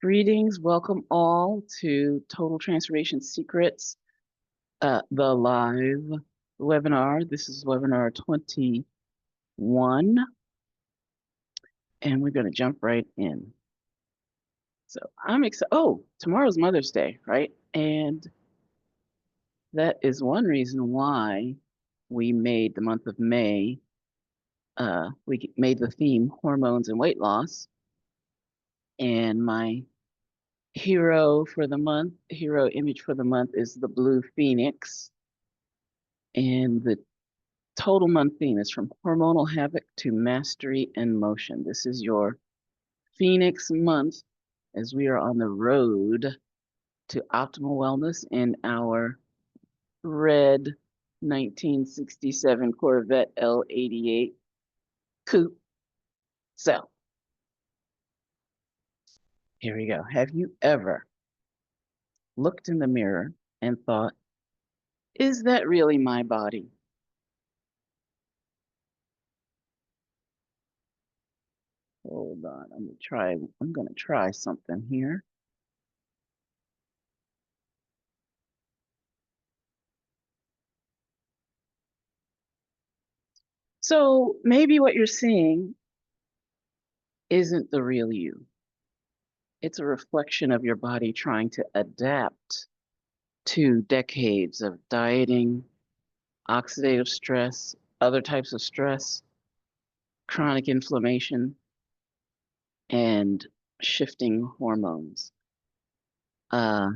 Greetings, welcome all to Total Transformation Secrets, the live webinar. This is webinar 21, and we're going to jump right in. So I'm excited. Oh, tomorrow's Mother's Day, right? And that is one reason why we made the month of May, we made the theme hormones and weight loss. And my hero image for the month is the blue phoenix. And the total month theme is from hormonal havoc to mastery and motion. This is your Phoenix month as we are on the road to optimal wellness in our red 1967 Corvette L88 coupe. So here we go. Have you ever looked in the mirror and thought, is that really my body? Hold on, I'm gonna try something here. So maybe what you're seeing isn't the real you. It's a reflection of your body trying to adapt to decades of dieting, oxidative stress, other types of stress, chronic inflammation, and shifting hormones. Uh,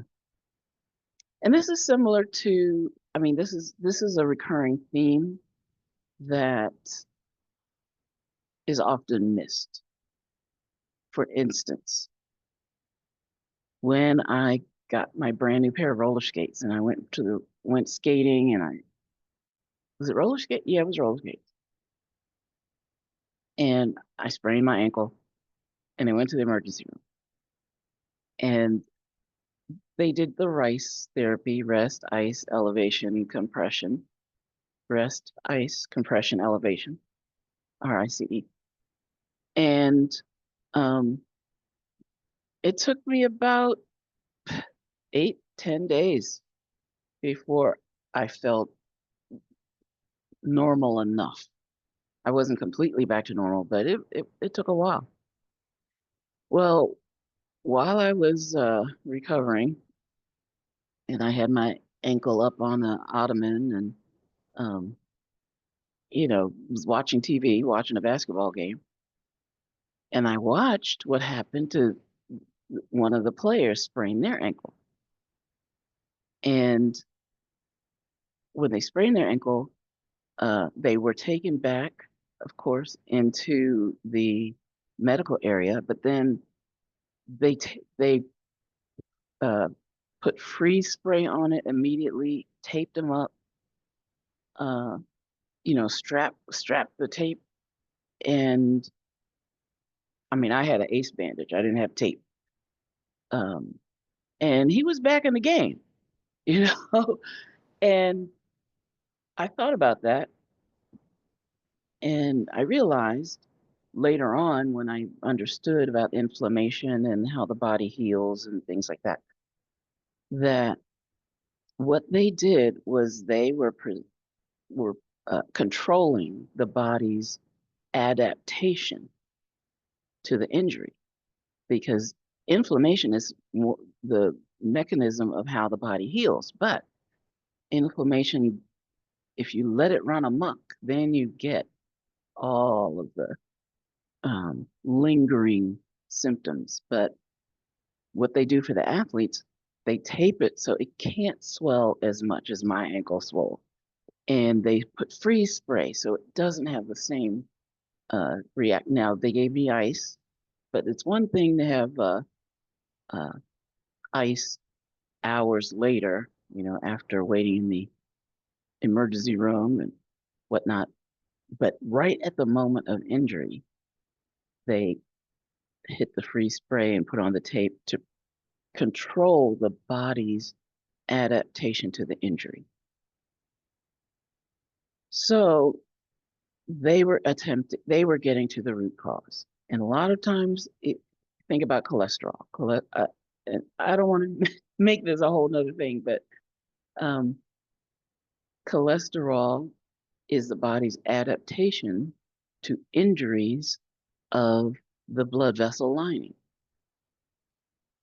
and this is similar to, this is a recurring theme that is often missed. For instance, when I got my brand new pair of roller skates and I went skating, and was it roller skate? Yeah, it was roller skates. And I sprained my ankle and I went to the emergency room. And they did the RICE therapy, rest, ice, elevation, compression, rest, ice, compression, elevation, RICE. And um, it took me about 8-10 days before I felt normal enough. I wasn't completely back to normal, but it took a while. Well, while I was recovering and I had my ankle up on the ottoman and um, was watching TV, watching a basketball game, and I watched what happened to one of the players sprain their ankle. And when they sprained their ankle, they were taken back, of course, into the medical area, but then they put freeze spray on it immediately, taped them up, uh, strap the tape, and I had an ace bandage. I didn't have tape. Um, and he was back in the game, you know. And I thought about that, and I realized later on when I understood about inflammation and how the body heals and things like that, that what they did was they were controlling the body's adaptation to the injury, because inflammation is the mechanism of how the body heals. But inflammation, if you let it run amok, then you get all of the lingering symptoms. But what they do for the athletes, they tape it so it can't swell as much as my ankle swole. And they put freeze spray so it doesn't have the same react. Now, they gave me ice, but it's one thing to have uh, ice hours later, after waiting in the emergency room and whatnot. But right at the moment of injury, they hit the freeze spray and put on the tape to control the body's adaptation to the injury. So they were getting to the root cause. And a lot of times think about cholesterol. And I don't want to make this a whole nother thing, but um, cholesterol is the body's adaptation to injuries of the blood vessel lining.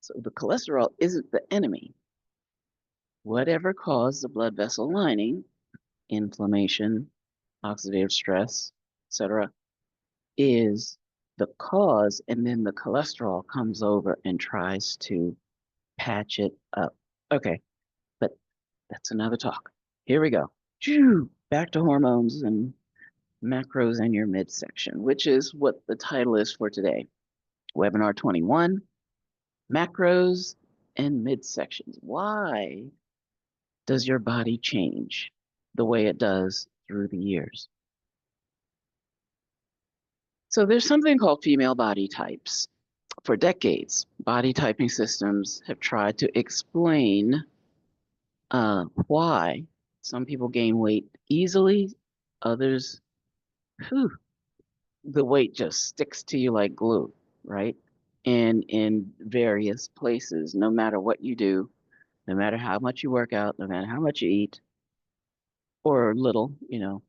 So the cholesterol isn't the enemy. Whatever caused the blood vessel lining, inflammation, oxidative stress, etc., is the cause, and then the cholesterol comes over and tries to patch it up. Okay, but that's another talk. Here we go. Back to hormones and macros in your midsection, which is what the title is for today. Webinar 21, macros and midsections. Why does your body change the way it does through the years? So there's something called female body types. For decades, body typing systems have tried to explain why some people gain weight easily, others, whew, the weight just sticks to you like glue, right? And in various places, no matter what you do, no matter how much you work out, no matter how much you eat, or little, you know.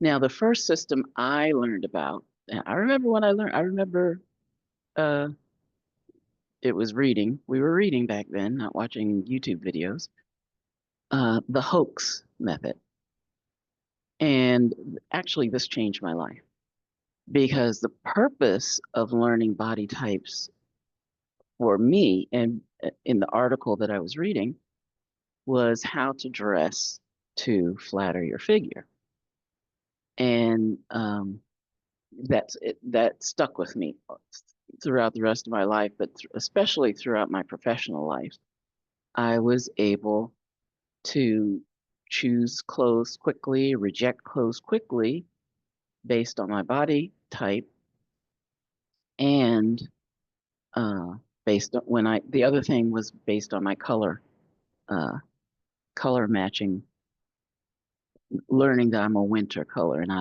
Now, the first system I learned about, and I remember when I remember uh, it was reading. We were reading back then, not watching YouTube videos. The hoax method. And actually, this changed my life because the purpose of learning body types for me, and in the article that I was reading, was how to dress to flatter your figure. And that stuck with me throughout the rest of my life, but especially throughout my professional life. I was able to choose clothes quickly, reject clothes quickly based on my body type, and uh, based on the other thing was based on my uh, color matching, learning that I'm a winter color, and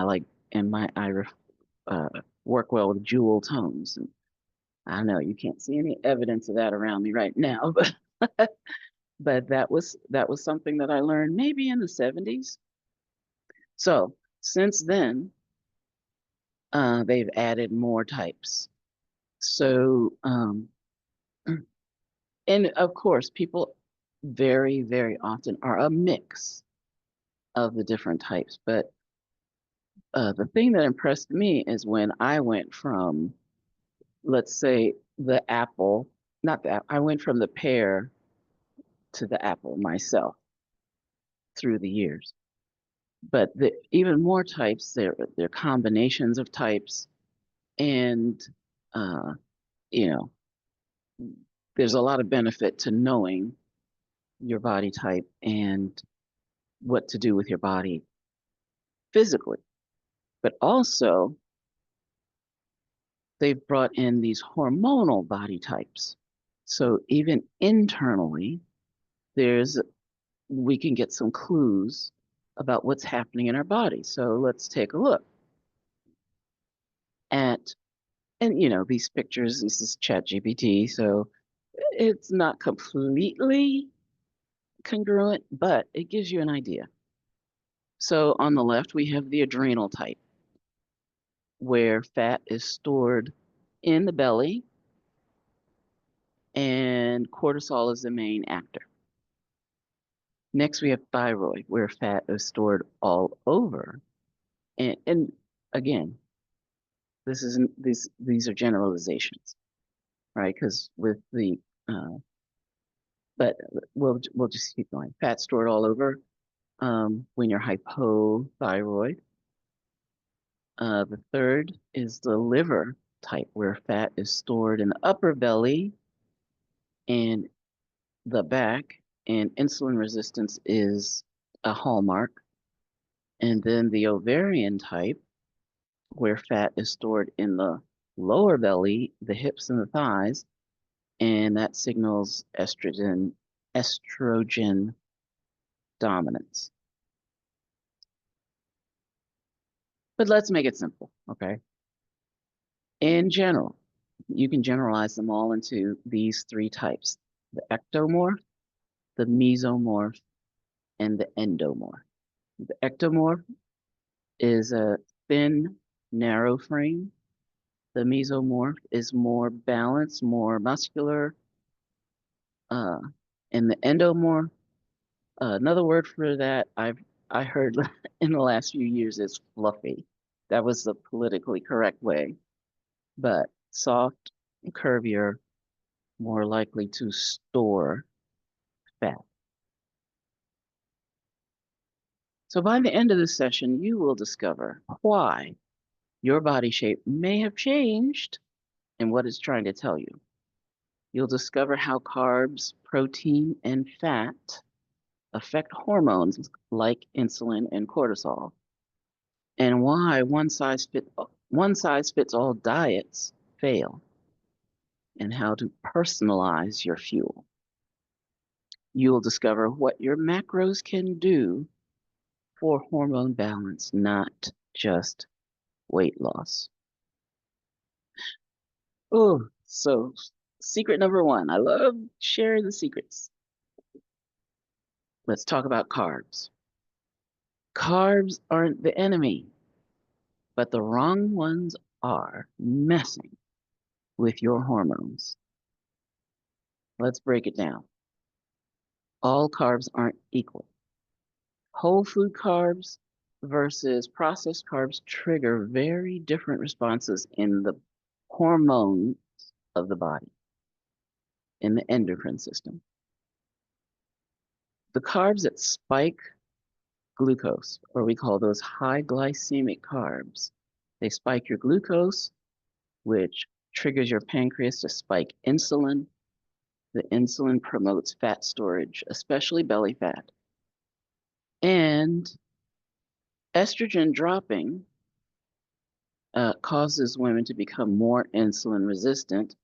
uh, work well with jewel tones. And I know you can't see any evidence of that around me right now, but that was something that I learned maybe in the 70s. So since then, they've added more types. So, and of course, people very, very often are a mix of the different types. But the thing that impressed me is when I went from, let's say, the apple, not that, I went from the pear to the apple myself through the years. But even more types, they're combinations of types, and uh, you know, there's a lot of benefit to knowing your body type and what to do with your body physically. But also, they've brought in these hormonal body types. So even internally, there's we can get some clues about what's happening in our body. So let's take a look at, and these pictures. This is ChatGPT, so it's not completely congruent, but it gives you an idea. So on the left, we have the adrenal type, where fat is stored in the belly and cortisol is the main actor. Next, we have thyroid, where fat is stored all over. And again, this isn't these are generalizations, right? Because with the but we'll just keep going. Fat stored all over when you're hypothyroid. The third is the liver type, where fat is stored in the upper belly and the back, and insulin resistance is a hallmark. And then the ovarian type, where fat is stored in the lower belly, the hips and the thighs, and that signals estrogen dominance. But let's make it simple, okay? In general, You can generalize them all into these three types: the ectomorph, the mesomorph, and the endomorph. The ectomorph is a thin, narrow frame. The mesomorph is more balanced, more muscular. Uh, and the endomorph, another word for that I heard in the last few years is fluffy. That was the politically correct way, but soft, curvier, more likely to store fat. So by the end of this session, you will discover why your body shape may have changed and what it's trying to tell you. You'll discover how carbs, protein, and fat affect hormones like insulin and cortisol, and why one size fits all diets fail, and how to personalize your fuel. You'll discover what your macros can do for hormone balance, not just weight loss. Oh, so secret number one. I love sharing the secrets. Let's talk about carbs. Carbs aren't the enemy, but the wrong ones are messing with your hormones. Let's break it down. All carbs aren't equal. Whole food carbs versus processed carbs trigger very different responses in the hormone of the body, in the endocrine system. The carbs that spike glucose, or we call those high glycemic carbs, they spike your glucose, which triggers your pancreas to spike insulin. The insulin promotes fat storage, especially belly fat. And estrogen dropping causes women to become more insulin resistant,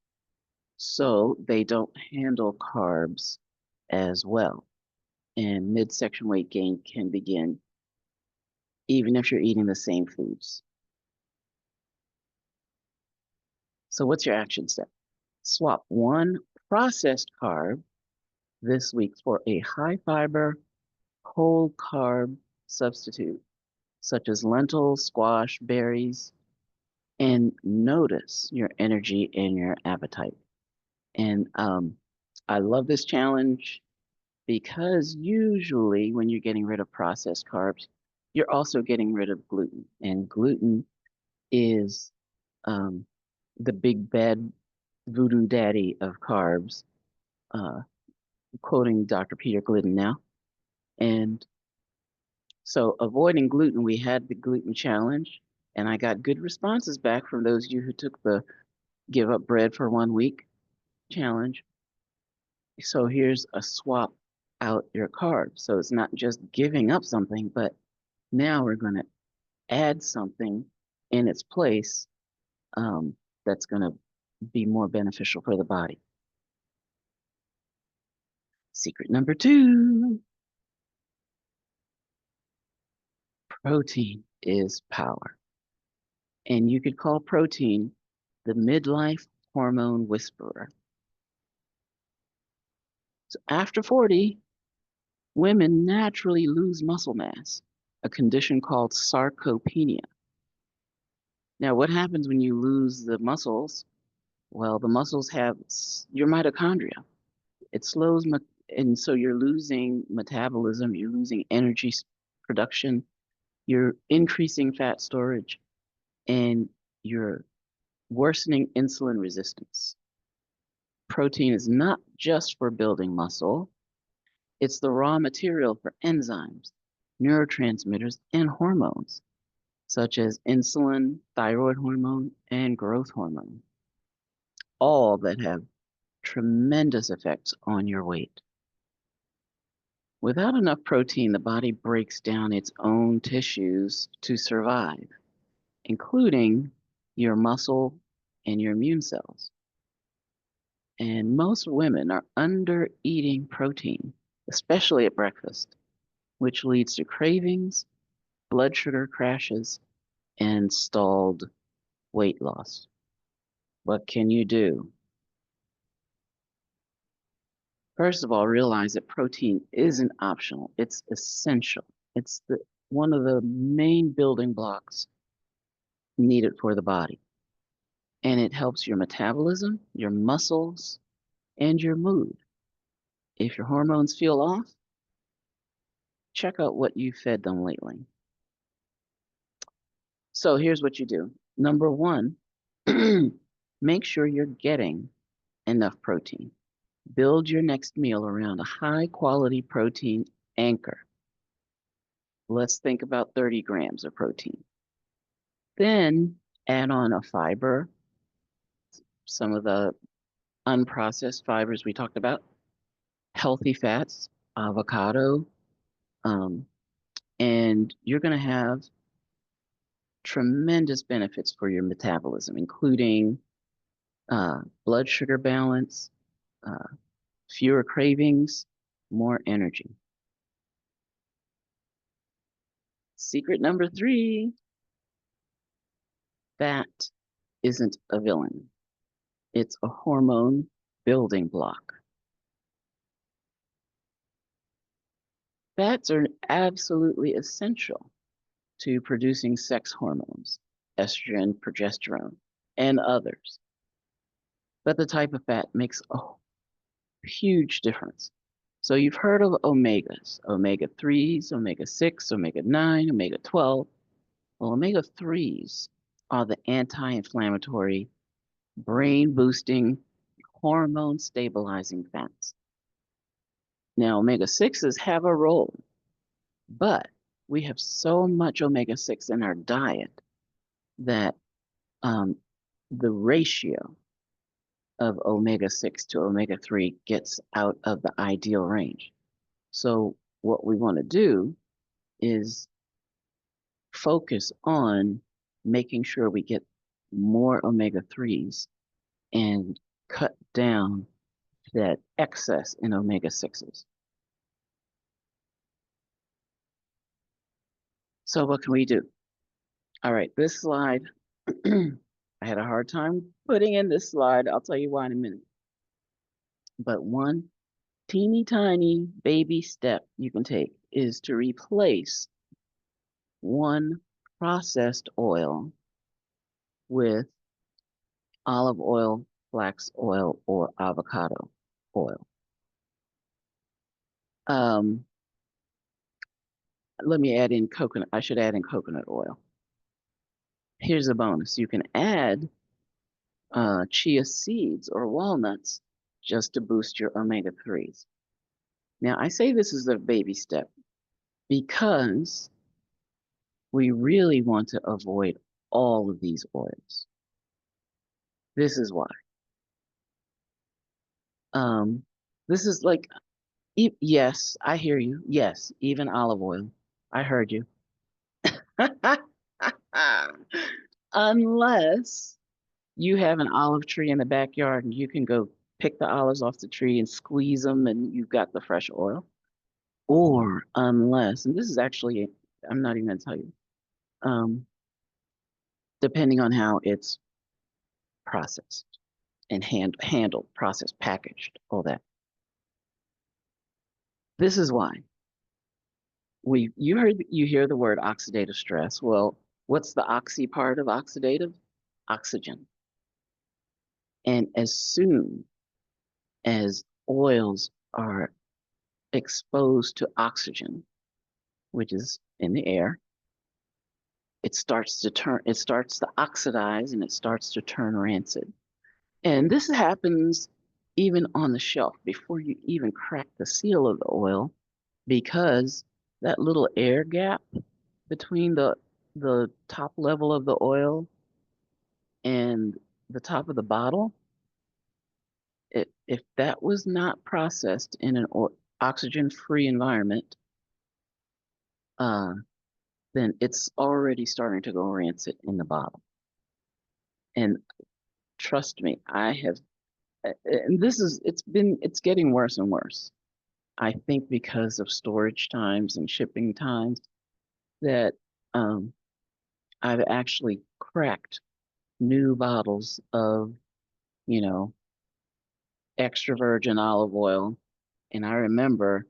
so they don't handle carbs as well. And midsection weight gain can begin even if you're eating the same foods. So, what's your action step? Swap one processed carb this week for a high fiber, whole carb substitute, such as lentils, squash, berries, and notice your energy and your appetite. And I love this challenge because usually when you're getting rid of processed carbs, you're also getting rid of gluten. And gluten is um, the big bad voodoo daddy of carbs, uh, quoting Dr. Peter Glidden now. And so avoiding gluten, we had the gluten challenge, and I got good responses back from those of you who took the give up bread for 1 week challenge. So here's a swap out your carbs. So it's not just giving up something, but now we're going to add something in its place that's going to be more beneficial for the body. Secret number two, protein is power. And you could call protein the midlife hormone whisperer. So after 40, women naturally lose muscle mass, a condition called sarcopenia. Now, what happens when you lose the muscles? Well, the muscles have your mitochondria. It slows, and so you're losing metabolism, you're losing energy production, you're increasing fat storage, and you're worsening insulin resistance. Protein is not just for building muscle, it's the raw material for enzymes, neurotransmitters, and hormones, such as insulin, thyroid hormone, and growth hormone, all that have tremendous effects on your weight. Without enough protein, the body breaks down its own tissues to survive, including your muscle and your immune cells. And most women are under eating protein, especially at breakfast, which leads to cravings, blood sugar crashes, and stalled weight loss. What can you do? First of all, realize that protein isn't optional. It's essential. It's one of the main building blocks needed for the body. And it helps your metabolism, your muscles, and your mood. If your hormones feel off, check out what you fed them lately. So here's what you do. Number one, make sure you're getting enough protein. Build your next meal around a high quality protein anchor. Let's think about 30 grams of protein. Then add on a fiber, some of the unprocessed fibers we talked about, healthy fats, avocado, um, and you're going to have tremendous benefits for your metabolism, including blood sugar balance, uh, fewer cravings, more energy. Secret number 3, fat isn't a villain. It's a hormone building block. Fats are absolutely essential to producing sex hormones, estrogen, progesterone, and others. But the type of fat makes a huge difference. So you've heard of omegas, omega-3s, omega-6, omega-9, omega-12. Well, omega-3s are the anti-inflammatory, brain-boosting, hormone-stabilizing fats. Now, omega-6s have a role, but we have so much omega-6 in our diet that the ratio of omega-6 to omega-3 gets out of the ideal range. So what we want to do is focus on making sure we get more omega-3s and cut down that excess in omega-6s. So what can we do? All right, this slide, I had a hard time putting in this slide. I'll tell you why in a minute. But one teeny tiny baby step you can take is to replace one processed oil with olive oil, flax oil, or avocado oil. Let me add in coconut. I should add in coconut oil. Here's a bonus. You can add chia seeds or walnuts just to boost your omega-3s. Now, I say this is a baby step because we really want to avoid all of these oils. This is why. This is like, yes, I hear you. Yes, even olive oil. I heard you. Unless you have an olive tree in the backyard and you can go pick the olives off the tree and squeeze them and you've got the fresh oil. Or unless, and this is actually, I'm not even going to tell you, depending on how it's processed and handled, processed, packaged, all that. This is why you hear the word oxidative stress. Well, what's the oxy part of oxidative? Oxygen. And as soon as oils are exposed to oxygen, which is in the air, it starts to oxidize and it starts to turn rancid. And this happens even on the shelf before you even crack the seal of the oil, because that little air gap between the top level of the oil and the top of the bottle, if that was not processed in an oxygen-free environment, then it's already starting to go rancid in the bottle. And trust me, I have, and it's getting worse and worse. I think because of storage times and shipping times that I've actually cracked new bottles of you know, extra virgin olive oil. And I remember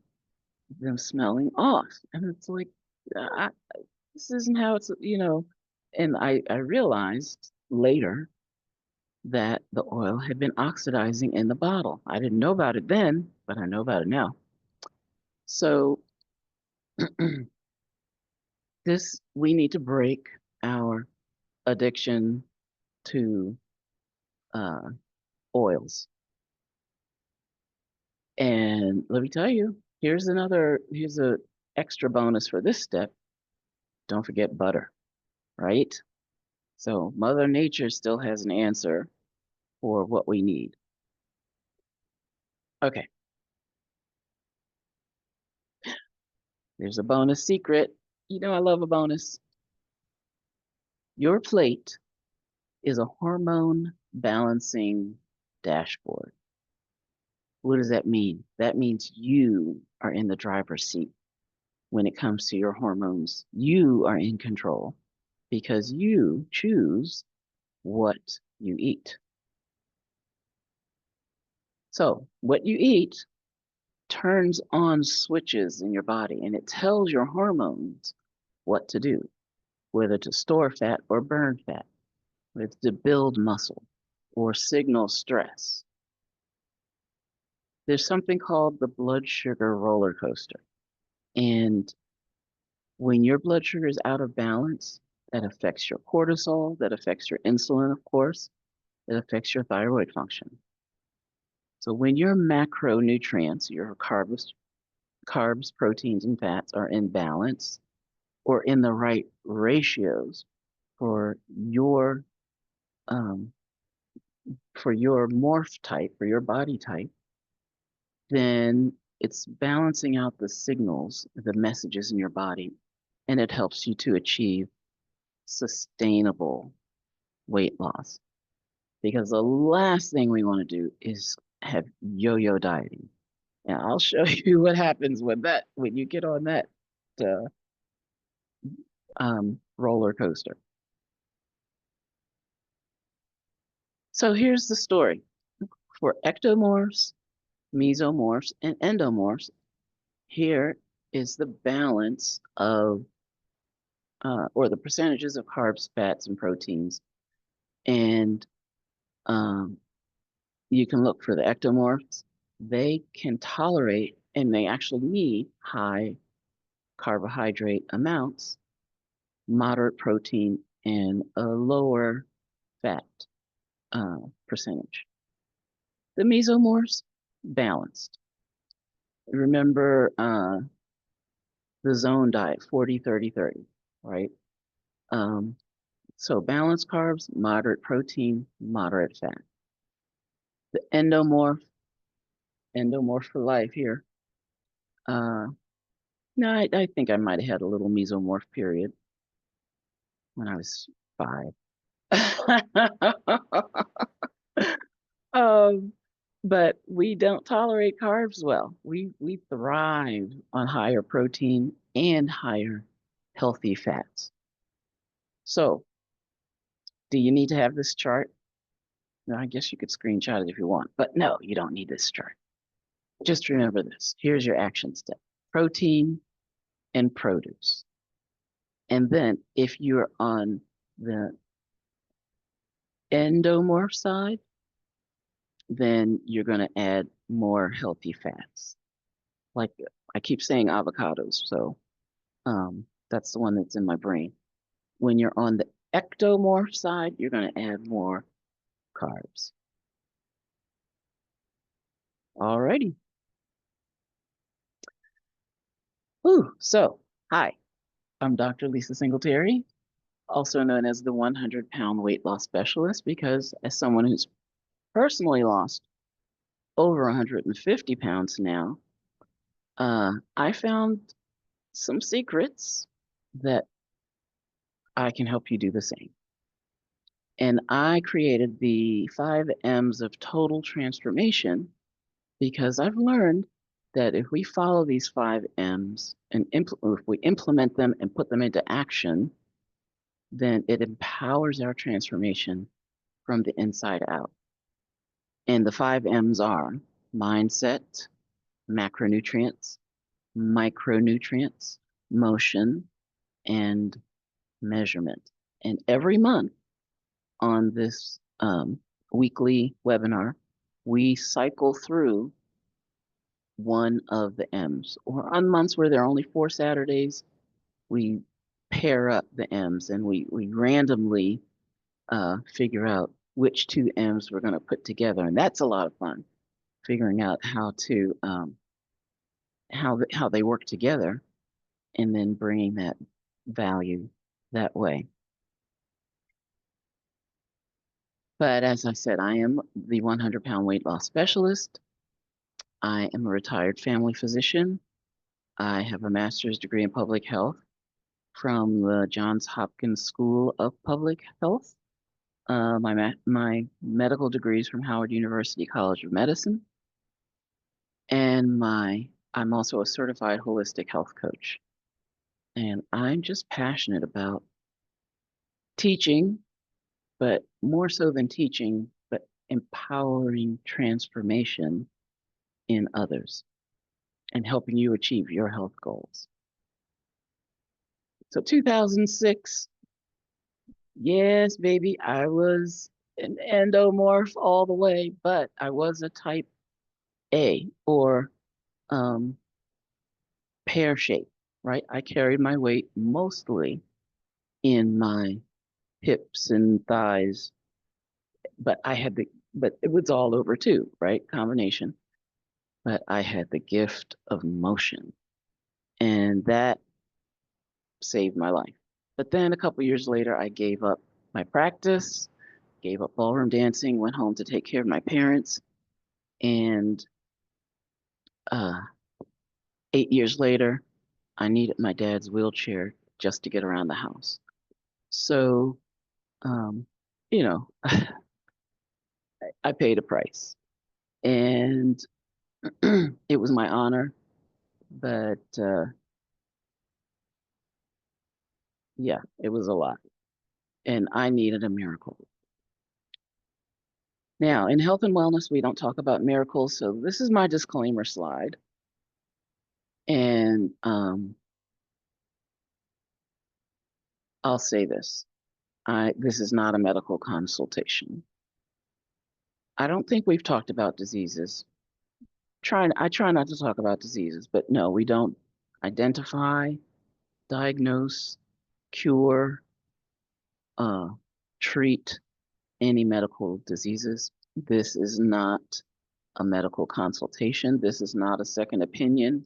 them smelling off. And it's like, I, this isn't how it's, and I realized later that the oil had been oxidizing in the bottle. I didn't know about it then, but I know about it now. So we need to break our addiction to uh, oils. And let me tell you, here's a extra bonus for this step. Don't forget butter, right? So Mother Nature still has an answer for what we need. Okay, there's a bonus secret. You know I love a bonus. Your plate is a hormone balancing dashboard. What does that mean? That means you are in the driver's seat when it comes to your hormones. You are in control because you choose what you eat. So, what you eat turns on switches in your body and it tells your hormones what to do, whether to store fat or burn fat, whether to build muscle or signal stress. There's something called the blood sugar roller coaster. And when your blood sugar is out of balance, that affects your cortisol, that affects your insulin, of course, that affects your thyroid function. So when your macronutrients, your carbs, proteins, and fats are in balance or in the right ratios for um, your morph type, for your body type, then it's balancing out the signals, the messages in your body, and it helps you to achieve sustainable weight loss. Because the last thing we want to do is have yo-yo dieting. And I'll show you what happens when you get on that uh, roller coaster. So here's the story. For ectomorphs, mesomorphs, and endomorphs, here is the balance of, or the percentages of carbs, fats, and proteins. And um, you can look for the ectomorphs. They can tolerate and they actually need high carbohydrate amounts, moderate protein, and a lower fat percentage. The mesomorphs, balanced. Remember the zone diet, 40-30-30, right? Um, so balanced carbs, moderate protein, moderate fat. The endomorph for life here. Uh, no, I think I might have had a little mesomorph period when I was 5. um, but we don't tolerate carbs well. We thrive on higher protein and higher healthy fats. So, do you need to have this chart? No, I guess you could screenshot it if you want, but no, you don't need this chart. Just remember this. Here's your action step. Protein and produce. And then if you're on the endomorph side, then you're going to add more healthy fats. Like I keep saying avocados, so that's the one that's in my brain. When you're on the ectomorph side, you're going to add more carbs. Alrighty. Ooh, so hi, I'm Dr. Lisa Singletary, also known as the 100-pound weight loss specialist, because as someone who's personally lost over 150 pounds now, I found some secrets that I can help you do the same. And I created the 5 M's of total transformation because I've learned that if we follow these 5 M's and if we implement them and put them into action, then it empowers our transformation from the inside out. And the 5 M's are mindset, macronutrients, micronutrients, motion, and measurement. And every month on this weekly webinar, we cycle through one of the M's. Or on months where there are only 4 Saturdays, we pair up the M's and we randomly figure out which 2 M's we're going to put together. And that's a lot of fun, figuring out how to how they work together and then bringing that value that way. But as I said, I am the 100-pound weight loss specialist. I am a retired family physician. I have a master's degree in public health from the Johns Hopkins School of Public Health. My medical degree is from Howard University College of Medicine. And I'm also a certified holistic health coach. And I'm just passionate about teaching, but more so than teaching, but empowering transformation in others and helping you achieve your health goals. So 2006, yes, baby, I was an endomorph all the way, but I was a type A or pear shape, right? I carried my weight mostly in my hips and thighs, but but it was all over too, right? Combination. But I had the gift of motion, and that saved my life. But then a couple years later, I gave up my practice, gave up ballroom dancing, went home to take care of my parents, and uh, 8 years later, I needed my dad's wheelchair just to get around the house. So, um, you know, I paid a price, and it was my honor. But yeah, it was a lot, and I needed a miracle. Now, in health and wellness, we don't talk about miracles, so this is my disclaimer slide. And I'll say this. This is not a medical consultation. I don't think we've talked about diseases. I try not to talk about diseases, but no, we don't identify, diagnose, cure, uh, treat any medical diseases. This is not a medical consultation. This is not a second opinion,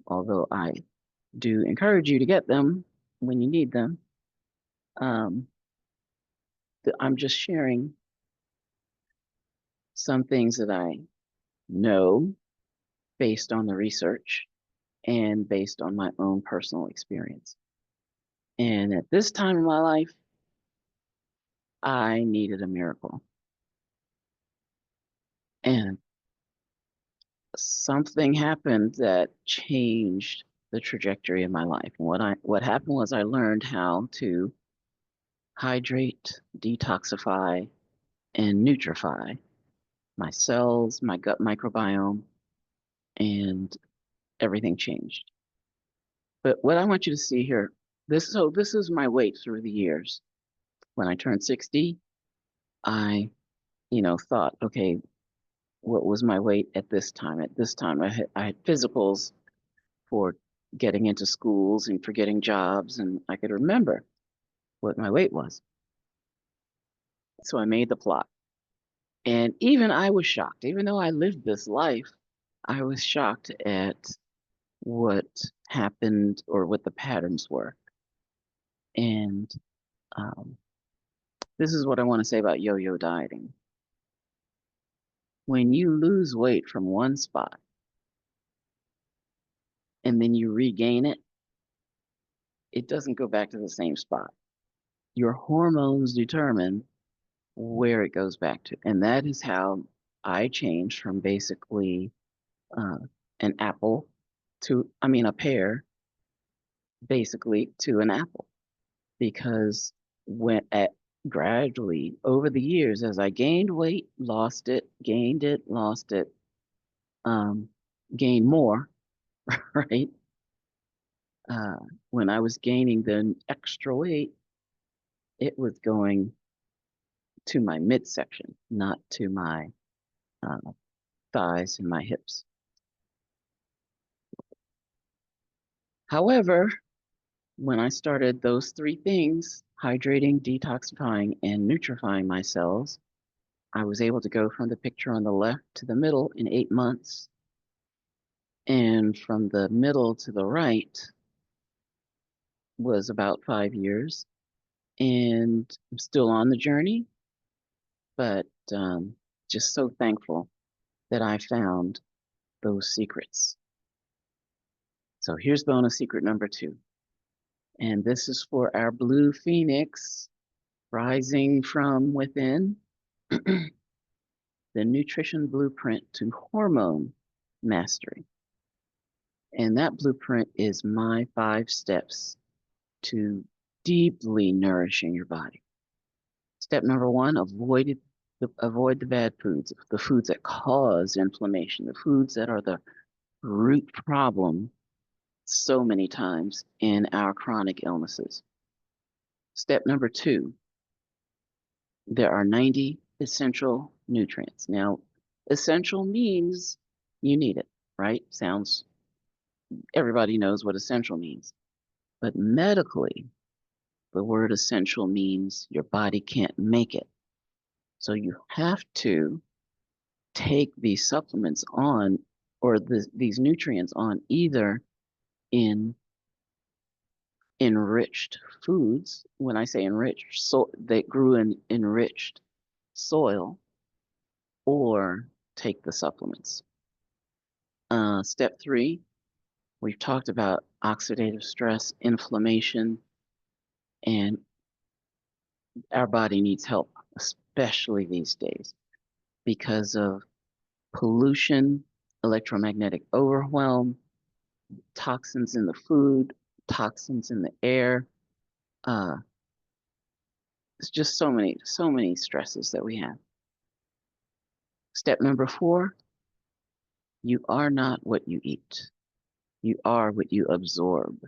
although I do encourage you to get them when you need them. Um, I'm just sharing some things that I know based on the research and based on my own personal experience. And at this time in my life, I needed a miracle. And something happened that changed the trajectory of my life. And what happened was I learned how to hydrate, detoxify, and nutrify my cells, my gut microbiome, and everything changed. But what I want you to see here, this is my weight through the years. When I turned 60, I, thought, okay, what was my weight at this time? At this time, I had physicals for getting into schools and for getting jobs, and I could remember what my weight was. So I made the plot. And even I was shocked. Even though I lived this life, I was shocked at what happened or what the patterns were. And this is what I want to say about yo-yo dieting. When you lose weight from one spot and then you regain it, it doesn't go back to the same spot. Your hormones determine where it goes back to. And that is how I changed from basically uh, an apple a pear, basically to an apple. Because gradually over the years as I gained weight, lost it, gained it, lost it, um, gained more, right? Uh, when I was gaining the extra weight, it was going to my midsection, not to my uh, thighs and my hips. However, when I started those three things, hydrating, detoxifying, and nutrifying my cells, I was able to go from the picture on the left to the middle in 8 months, and from the middle to the right was about 5 years. And I'm still on the journey, but just so thankful that I found those secrets. So here's bonus secret number 2. And this is for our blue phoenix rising from within, the nutrition blueprint to hormone mastery. And that blueprint is my 5 steps to deeply nourishing your body. Step number 1, avoid the bad foods, the foods that cause inflammation, the foods that are the root problem so many times in our chronic illnesses. Step number 2, there are 90 essential nutrients. Now, essential means you need it, right? Everybody knows what essential means. But medically, the word essential means your body can't make it. So you have to take these supplements on, or these nutrients on, either in enriched foods. When I say enriched, so they grew in enriched soil, or take the supplements. Step 3, we've talked about oxidative stress, inflammation, and our body needs help, especially these days, because of pollution, electromagnetic overwhelm, toxins in the food, toxins in the air. Uh, it's just so many stresses that we have. Step number 4, you are not what you eat. You are what you absorb.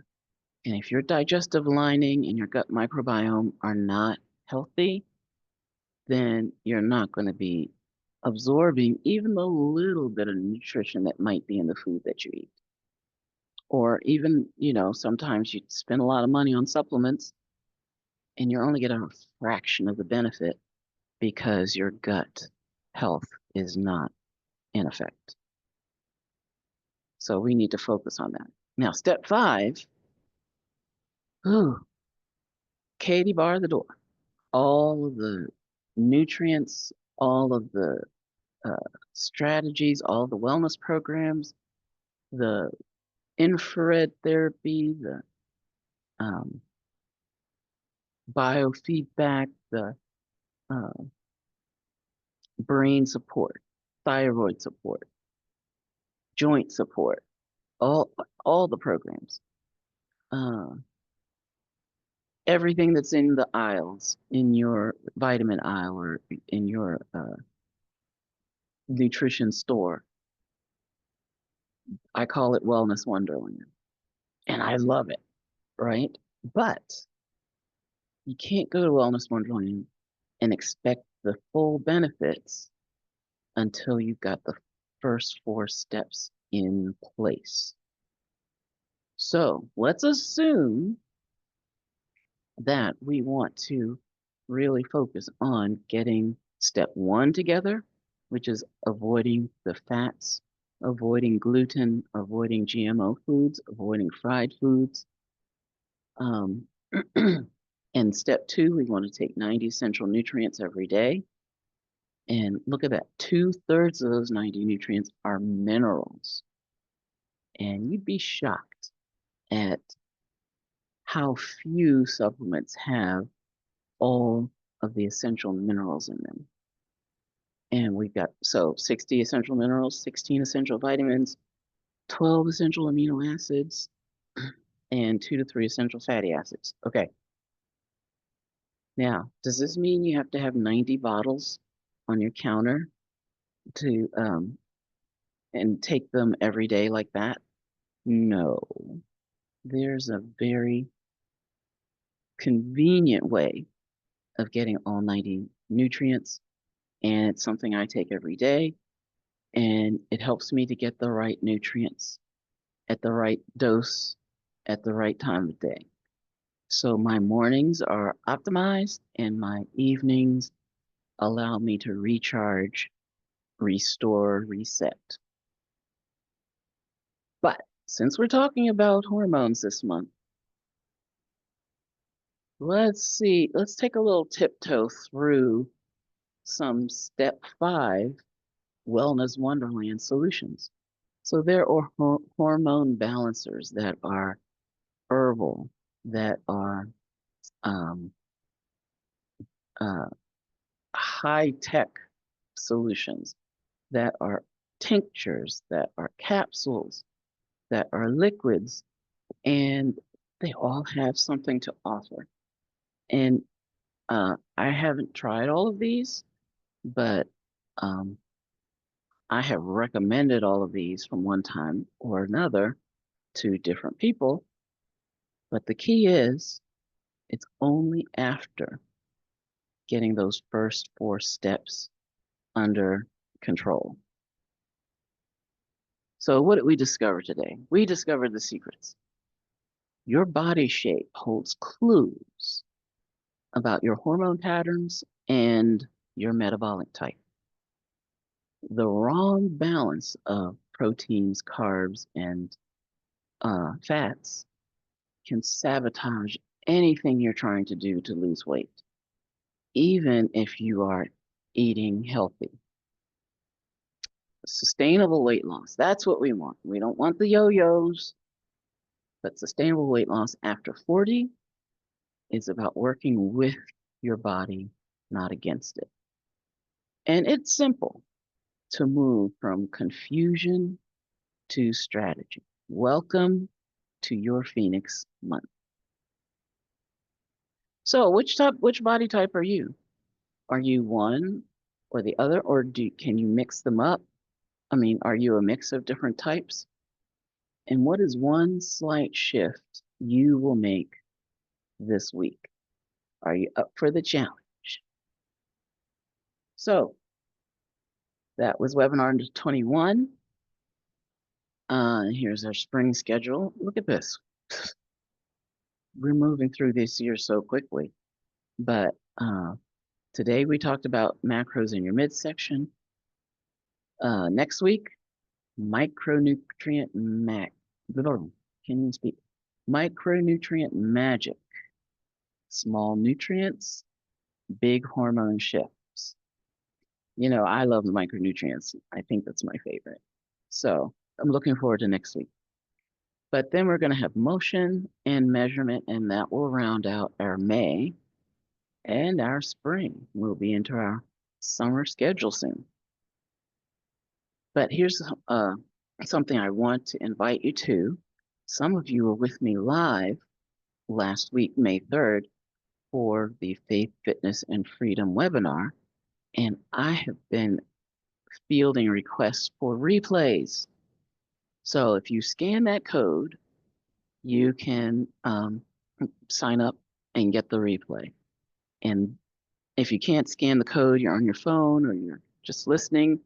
And if your digestive lining and your gut microbiome are not healthy, then you're not going to be absorbing even the little bit of nutrition that might be in the food that you eat. Or even, sometimes you spend a lot of money on supplements and you're only getting a fraction of the benefit because your gut health is not in effect. So we need to focus on that. Now, step 5, ooh, Katie bar the door. All of the nutrients, all of the uh, strategies, all the wellness programs, the infrared therapy, the um, biofeedback, the uh, brain support, thyroid support, joint support, all all the programs, uh, everything that's in the aisles, in your vitamin aisle or in your nutrition store. I call it Wellness Wonderland, and I love it, right? But you can't go to Wellness Wonderland and expect the full benefits until you've got the first 4 steps in place. So let's assume that we want to really focus on getting step 1 together, which is avoiding the fats, avoiding gluten, avoiding GMO foods, avoiding fried foods. And step 2, we want to take 90 essential nutrients every day. And look at that, 2/3 of those 90 nutrients are minerals. And you'd be shocked at how few supplements have all of the essential minerals in them. And we've got 60 essential minerals, 16 essential vitamins, 12 essential amino acids, and 2 to 3 essential fatty acids. Okay. Now, does this mean you have to have 90 bottles on your counter to and take them every day like that? No. There's a very convenient way of getting all 90 nutrients, and it's something I take every day, and it helps me to get the right nutrients at the right dose at the right time of day. So my mornings are optimized, and my evenings allow me to recharge, restore, reset. But since we're talking about hormones this month, let's take a little tiptoe through some step 5 wellness wonderland solutions. So there are hormone balancers that are herbal, that are um, uh, high tech solutions, that are tinctures, that are capsules, that are liquids, and they all have something to offer. And I haven't tried all of these, but um, I have recommended all of these from one time or another to different people. But the key is it's only after getting those first 4 steps under control. So, what did we discover today? We discovered the secrets. Your body shape holds clues about your hormone patterns and your metabolic type. The wrong balance of proteins, carbs, and fats can sabotage anything you're trying to do to lose weight, even if you are eating healthy. Sustainable weight loss, that's what we want. We don't want the yo-yos, but sustainable weight loss after 40 is about working with your body, not against it. And it's simple to move from confusion to strategy. Welcome to your Phoenix month. So, which body type are you? Are you one or the other, or can you mix them up? I mean, are you a mix of different types? And what is one slight shift you will make this week? Are you up for the challenge? So, that was webinar 21. Here's our spring schedule. Look at this. We're moving through this year so quickly. But today we talked about macros in your midsection. Next week, micronutrient mac. Can you speak? Micronutrient magic. Small nutrients, big hormone shifts. You know, I love the micronutrients. I think that's my favorite. So I'm looking forward to next week. But then we're going to have motion and measurement, and that will round out our May and our spring. We'll be into our summer schedule soon. But here's something I want to invite you to. Some of you were with me live last week, May 3rd, for the Faith, Fitness, and Freedom webinar, and I have been fielding requests for replays. So if you scan that code, you can sign up and get the replay. And if you can't scan the code, you're on your phone or you're just listening,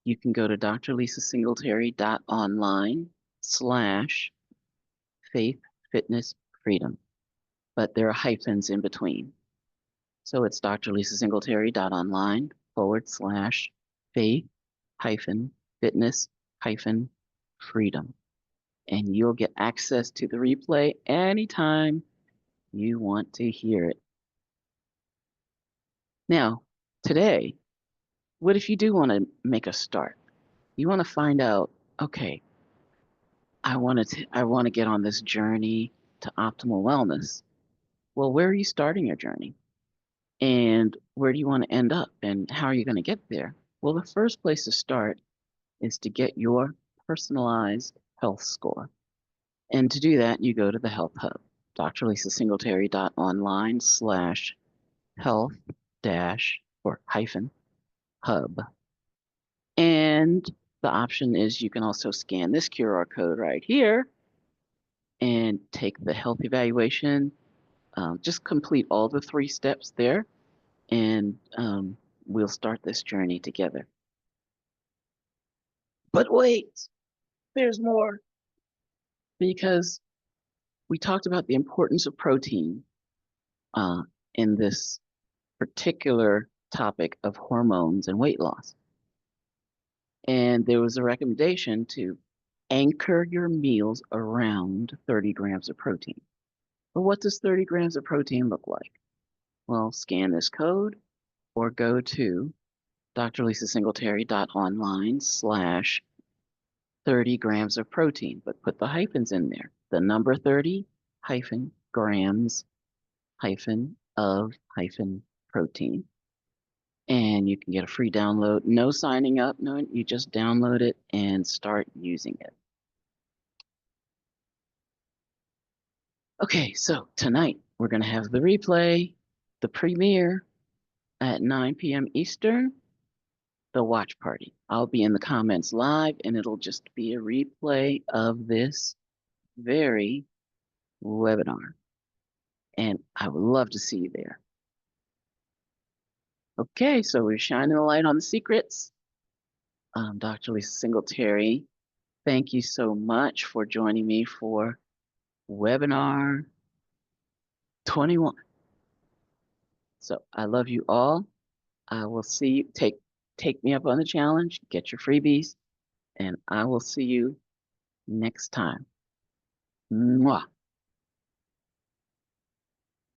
you can go to drlisasingletary.online/faith, fitness, freedom. But there are hyphens in between. So it's drlisasingletary.online/faith fitness freedom. And you'll get access to the replay anytime you want to hear it. Now, today, what if you do want to make a start? You want to find out, okay, I want to get on this journey to optimal wellness. Well, where are you starting your journey? And where do you want to end up? And how are you going to get there? Well, the first place to start is to get your personalized health score. And to do that, you go to the Health Hub, drlisasingletary.online/ health dash or hyphen hub. And the option is you can also scan this QR code right here and take the health evaluation. Just complete all the 3 steps there, and we'll start this journey together. But wait, there's more, because we talked about the importance of protein uh, in this particular topic of hormones and weight loss. And there was a recommendation to anchor your meals around 30 grams of protein. But what does 30 grams of protein look like? Well, scan this code or go to drlisasingletary.online/30 grams of protein, but put the hyphens in there. The number 30 hyphen grams hyphen of hyphen protein. And you can get a free download. No signing up, no, you just download it and start using it. Okay, so tonight we're going to have the replay, the premiere at 9 p.m. Eastern, the watch party. I'll be in the comments live, and it'll just be a replay of this very webinar. And I would love to see you there. Okay, so we're shining a light on the secrets. Dr. Lisa Singletary, thank you so much for joining me for webinar 21. So I love you all. I will see you. Take me up on the challenge, get your freebies, and I will see you next time. Mwah.